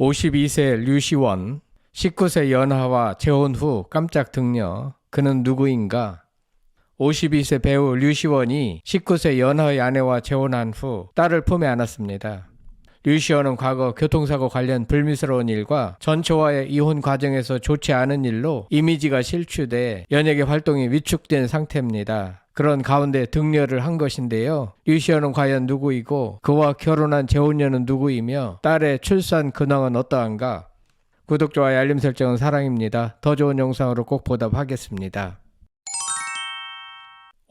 52세 류시원, 19세 연하와 재혼 후 깜짝 등려. 그는 누구인가? 52세 배우 류시원이 19세 연하의 아내와 재혼한 후 딸을 품에 안았습니다. 류시원은 과거 교통사고 관련 불미스러운 일과 전처와의 이혼 과정에서 좋지 않은 일로 이미지가 실추돼 연예계 활동이 위축된 상태입니다. 그런 가운데 등려를 한 것인데요. 류시원은 과연 누구이고 그와 결혼한 재혼녀는 누구이며 딸의 출산 근황은 어떠한가? 구독, 좋아요, 알림 설정은 사랑입니다. 더 좋은 영상으로 꼭 보답하겠습니다.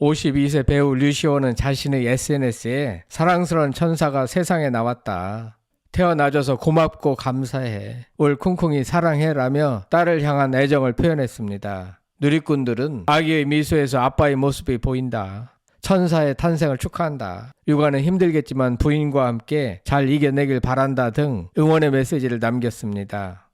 52세 배우 류시원은 자신의 SNS에 사랑스러운 천사가 세상에 나왔다. 태어나줘서 고맙고 감사해. 올 쿵쿵이 사랑해라며 딸을 향한 애정을 표현했습니다. 누리꾼들은 아기의 미소에서 아빠의 모습이 보인다. 천사의 탄생을 축하한다. 육아는 힘들겠지만 부인과 함께 잘 이겨내길 바란다 등 응원의 메시지를 남겼습니다.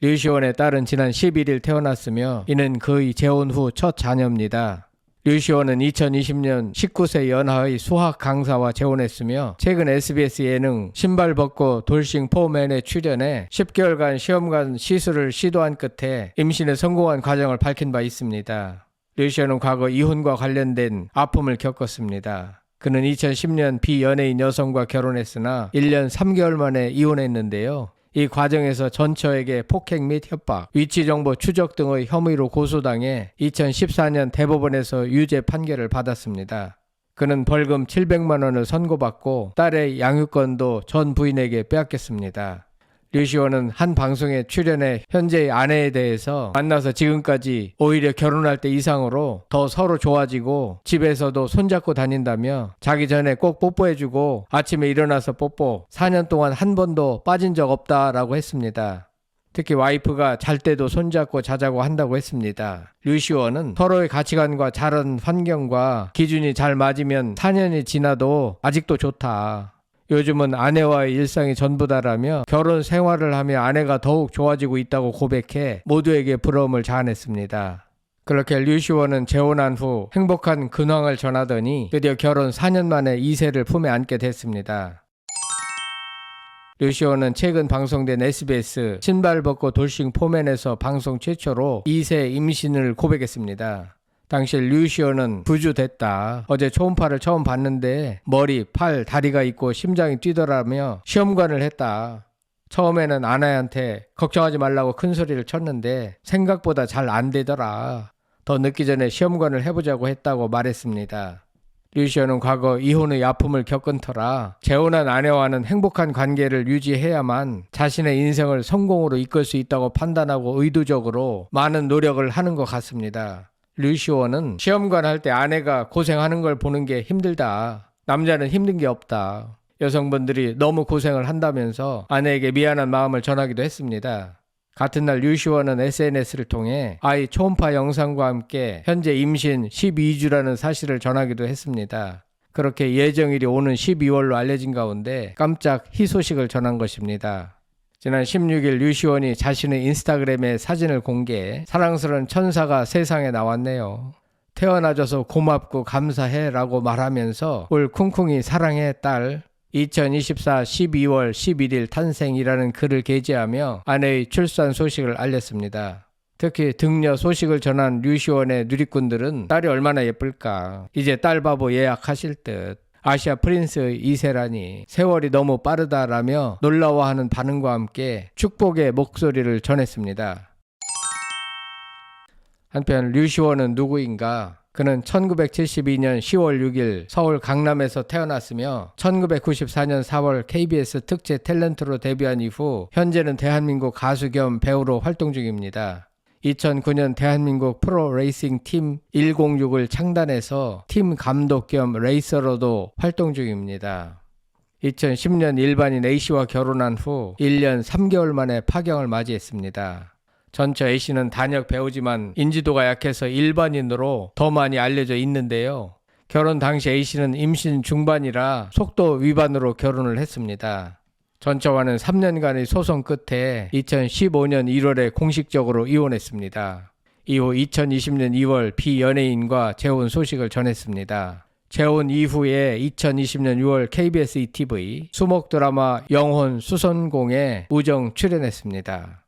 류시원의 딸은 지난 11일 태어났으며 이는 그의 재혼 후 첫 자녀입니다. 류시원은 2020년 19세 연하의 수학 강사와 재혼했으며 최근 SBS 예능 신발 벗고 돌싱 포맨에 출연해 10개월간 시험관 시술을 시도한 끝에 임신에 성공한 과정을 밝힌 바 있습니다. 류시원은 과거 이혼과 관련된 아픔을 겪었습니다. 그는 2010년 비연예인 여성과 결혼했으나 1년 3개월 만에 이혼했는데요. 이 과정에서 전처에게 폭행 및 협박, 위치정보 추적 등의 혐의로 고소당해 2014년 대법원에서 유죄 판결을 받았습니다. 그는 벌금 700만 원을 선고받고 딸의 양육권도 전 부인에게 빼앗겼습니다. 류시원은 한 방송에 출연해 현재의 아내에 대해서 만나서 지금까지 오히려 결혼할 때 이상으로 더 서로 좋아지고 집에서도 손잡고 다닌다며 자기 전에 꼭 뽀뽀해주고 아침에 일어나서 뽀뽀 4년 동안 한 번도 빠진 적 없다라고 했습니다. 특히 와이프가 잘 때도 손잡고 자자고 한다고 했습니다. 류시원은 서로의 가치관과 자란 환경과 기준이 잘 맞으면 4년이 지나도 아직도 좋다. 요즘은 아내와의 일상이 전부다라며 결혼 생활을 하며 아내가 더욱 좋아지고 있다고 고백해 모두에게 부러움을 자아냈습니다. 그렇게 류시원은 재혼한 후 행복한 근황을 전하더니 드디어 결혼 4년 만에 2세를 품에 안게 됐습니다. 류시원은 최근 방송된 SBS 신발 벗고 돌싱 포맨에서 방송 최초로 2세 임신을 고백했습니다. 당시 류시원은 부주됐다. 어제 초음파를 처음 봤는데 머리, 팔, 다리가 있고 심장이 뛰더라며 시험관을 했다. 처음에는 아내한테 걱정하지 말라고 큰 소리를 쳤는데 생각보다 잘 안 되더라. 더 늦기 전에 시험관을 해보자고 했다고 말했습니다. 류시원은 과거 이혼의 아픔을 겪은 터라 재혼한 아내와는 행복한 관계를 유지해야만 자신의 인생을 성공으로 이끌 수 있다고 판단하고 의도적으로 많은 노력을 하는 것 같습니다. 류시원은 시험관 할 때 아내가 고생하는 걸 보는 게 힘들다. 남자는 힘든 게 없다. 여성분들이 너무 고생을 한다면서 아내에게 미안한 마음을 전하기도 했습니다. 같은 날 류시원은 SNS를 통해 아이 초음파 영상과 함께 현재 임신 12주라는 사실을 전하기도 했습니다. 그렇게 예정일이 오는 12월로 알려진 가운데 깜짝 희소식을 전한 것입니다. 지난 16일 류시원이 자신의 인스타그램에 사진을 공개해 사랑스러운 천사가 세상에 나왔네요. 태어나줘서 고맙고 감사해 라고 말하면서 올 쿵쿵이 사랑해 딸 2024 12월 11일 탄생이라는 글을 게재하며 아내의 출산 소식을 알렸습니다. 특히 등려 소식을 전한 류시원의 누리꾼들은 딸이 얼마나 예쁠까. 이제 딸 바보 예약하실 듯. 아시아 프린스의 2세라니 세월이 너무 빠르다라며 놀라워하는 반응과 함께 축복의 목소리를 전했습니다. 한편 류시원은 누구인가? 그는 1972년 10월 6일 서울 강남에서 태어났으며 1994년 4월 KBS 특제 탤런트로 데뷔한 이후 현재는 대한민국 가수 겸 배우로 활동 중입니다. 2009년 대한민국 프로레이싱 팀 106을 창단해서 팀 감독 겸 레이서로도 활동 중입니다. 2010년 일반인 A씨와 결혼한 후 1년 3개월 만에 파경을 맞이했습니다. 전처 A씨는 단역 배우지만 인지도가 약해서 일반인으로 더 많이 알려져 있는데요. 결혼 당시 A씨는 임신 중반이라 속도 위반으로 결혼을 했습니다. 전처와는 3년간의 소송 끝에 2015년 1월에 공식적으로 이혼했습니다. 이후 2020년 2월 비연예인과 재혼 소식을 전했습니다. 재혼 이후에 2020년 6월 KBS ETV 수목 드라마 영혼 수선공에 우정 출연했습니다.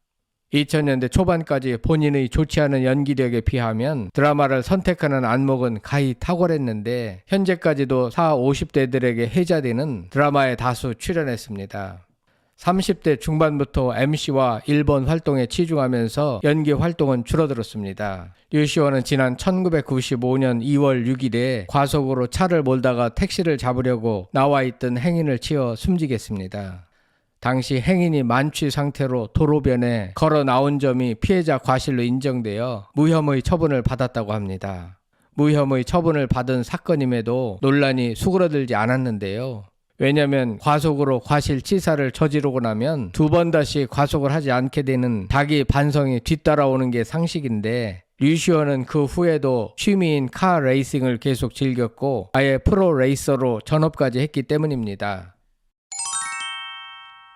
2000년대 초반까지 본인의 좋지 않은 연기력에 비하면 드라마를 선택하는 안목은 가히 탁월했는데 현재까지도 40, 50대들에게 해자되는 드라마에 다수 출연했습니다. 30대 중반부터 MC와 일본 활동에 치중하면서 연기 활동은 줄어들었습니다. 류시원은 지난 1995년 2월 6일에 과속으로 차를 몰다가 택시를 잡으려고 나와 있던 행인을 치어 숨지겠습니다. 당시 행인이 만취 상태로 도로변에 걸어 나온 점이 피해자 과실로 인정되어 무혐의 처분을 받았다고 합니다. 무혐의 처분을 받은 사건임에도 논란이 수그러들지 않았는데요. 왜냐하면 과속으로 과실치사를 저지르고 나면 두 번 다시 과속을 하지 않게 되는 자기 반성이 뒤따라오는 게 상식인데 류시원은 그 후에도 취미인 카 레이싱을 계속 즐겼고 아예 프로 레이서로 전업까지 했기 때문입니다.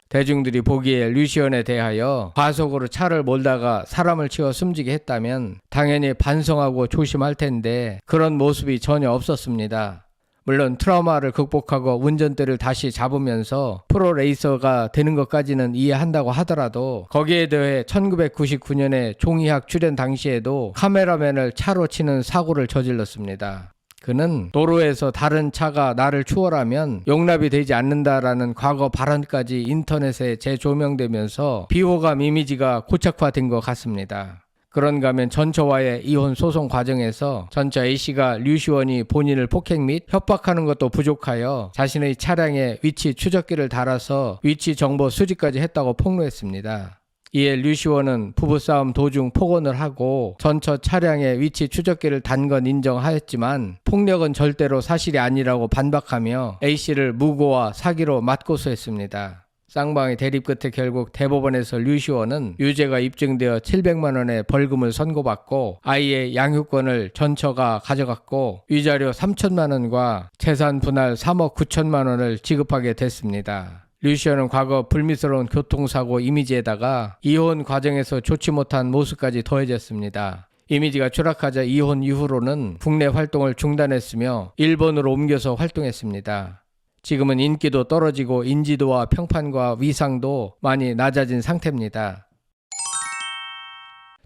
대중들이 보기에 류시원에 대하여 과속으로 차를 몰다가 사람을 치어 숨지게 했다면 당연히 반성하고 조심할 텐데 그런 모습이 전혀 없었습니다. 물론 트라우마를 극복하고 운전대를 다시 잡으면서 프로레이서가 되는 것까지는 이해한다고 하더라도 거기에 대해 1999년에 종이학 출연 당시에도 카메라맨을 차로 치는 사고를 저질렀습니다. 그는 도로에서 다른 차가 나를 추월하면 용납이 되지 않는다라는 과거 발언까지 인터넷에 재조명되면서 비호감 이미지가 고착화된 것 같습니다. 그런가 하면 전처와의 이혼 소송 과정에서 전처 A씨가 류시원이 본인을 폭행 및 협박하는 것도 부족하여 자신의 차량에 위치 추적기를 달아서 위치 정보 수집까지 했다고 폭로했습니다. 이에 류시원은 부부싸움 도중 폭언을 하고 전처 차량에 위치 추적기를 단 건 인정하였지만 폭력은 절대로 사실이 아니라고 반박하며 A씨를 무고와 사기로 맞고소했습니다. 쌍방의 대립 끝에 결국 대법원에서 류시원은 유죄가 입증되어 700만 원의 벌금을 선고받고 아이의 양육권을 전처가 가져갔고 위자료 3천만 원과 재산 분할 3억 9천만 원을 지급하게 됐습니다. 류시원은 과거 불미스러운 교통사고 이미지에다가 이혼 과정에서 좋지 못한 모습까지 더해졌습니다. 이미지가 추락하자 이혼 이후로는 국내 활동을 중단했으며 일본으로 옮겨서 활동했습니다. 지금은 인기도 떨어지고 인지도와 평판과 위상도 많이 낮아진 상태입니다.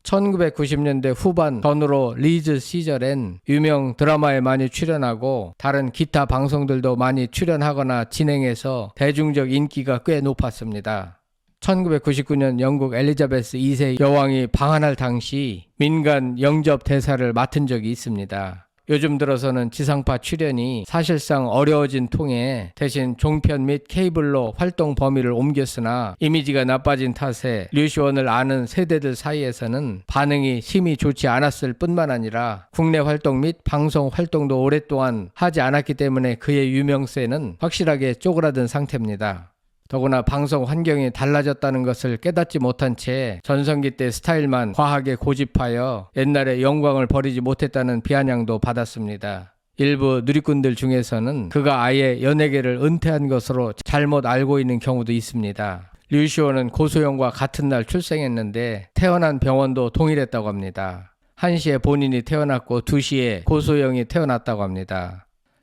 1990년대 후반 전후로 리즈 시절엔 유명 드라마에 많이 출연하고 다른 기타 방송들도 많이 출연하거나 진행해서 대중적 인기가 꽤 높았습니다. 1999년 영국 엘리자베스 2세 여왕이 방한할 당시 민간 영접 대사를 맡은 적이 있습니다. 요즘 들어서는 지상파 출연이 사실상 어려워진 통에 대신 종편 및 케이블로 활동 범위를 옮겼으나 이미지가 나빠진 탓에 류시원을 아는 세대들 사이에서는 반응이 심히 좋지 않았을 뿐만 아니라 국내 활동 및 방송 활동도 오랫동안 하지 않았기 때문에 그의 유명세는 확실하게 쪼그라든 상태입니다. 더구나 방송 환경이 달라졌다는 것을 깨닫지 못한 채 전성기 때 스타일만 과하게 고집하여 옛날의 영광을 버리지 못했다는 비아냥도 받았습니다. 일부 누리꾼들 중에서는 그가 아예 연예계를 은퇴한 것으로 잘못 알고 있는 경우도 있습니다. 류시원은 고소영과 같은 날 출생했는데 태어난 병원도 동일했다고 합니다. 1시에 본인이 태어났고 2시에 고소영이 태어났다고 합니다.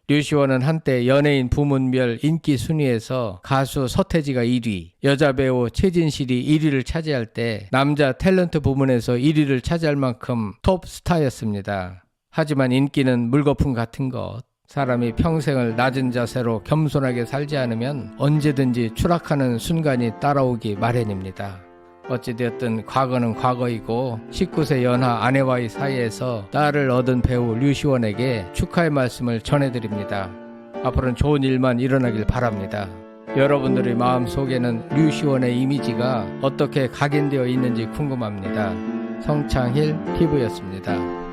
류시원은 한때 연예인 부문별 인기 순위에서 가수 서태지가 1위, 여자 배우 최진실이 1위를 차지할 때 남자 탤런트 부문에서 1위를 차지할 만큼 톱 스타였습니다. 하지만 인기는 물거품 같은 것. 사람이 평생을 낮은 자세로 겸손하게 살지 않으면 언제든지 추락하는 순간이 따라오기 마련입니다. 어찌되었든 과거는 과거이고 19세 연하 아내와의 사이에서 딸을 얻은 배우 류시원에게 축하의 말씀을 전해드립니다. 앞으로는 좋은 일만 일어나길 바랍니다. 여러분들의 마음속에는 류시원의 이미지가 어떻게 각인되어 있는지 궁금합니다. 성창힐 피부였습니다.